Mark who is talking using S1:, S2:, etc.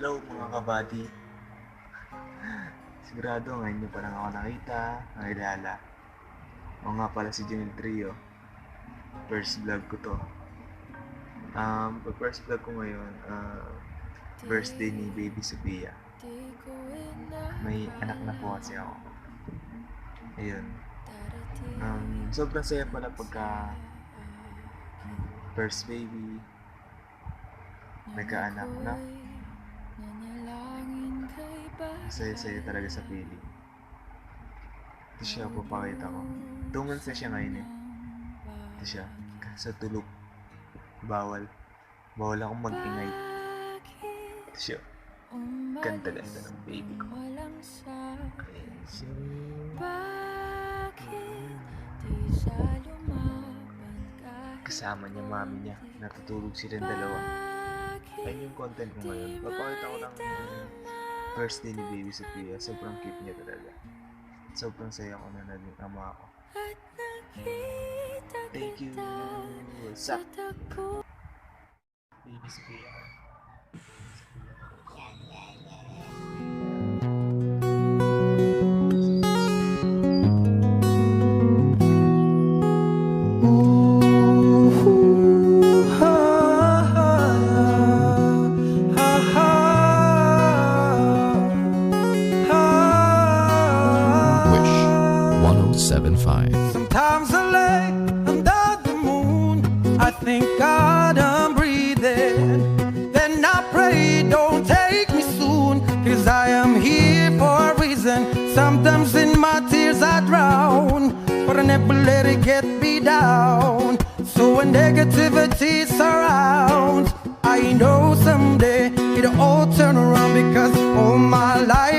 S1: Hello mga kabady. Sigurado ngayon nyo parang ako nakita, nakilala. Ako nga pala si Junil Trio. First vlog ko to. First vlog ko ngayon, birthday ni Baby Sophia. May anak na po kasi ako. Ayun. Sobrang saya pala pagka first baby, nagkaanak na. Saya-saya talaga sa feeling. Ito siya, papakita ko. 2 months na siya ngayon eh. Ito siya, sa tulog. Bawal akong mag-ingay. Ito siya. Ganda-ganda ng baby ko. Ayan siya. Kasama niya, mami niya. Natutulog silang dalawa. Ayun yung content ko ngayon. Papakita ko lang first day ni Baby Sophia. Sobrang cute niya talaga. Sobrang saya ko na naging ama ako. Thank you. What's up? Baby Sophia.
S2: Wish 1075.
S3: Sometimes I lay under the moon. I thank God I'm breathing. Then I pray, don't take me soon, 'cause I am here for a reason. Sometimes in my tears I drown, but I never let it get me down. So when negativity surrounds, I know someday it'll all turn around, because all my life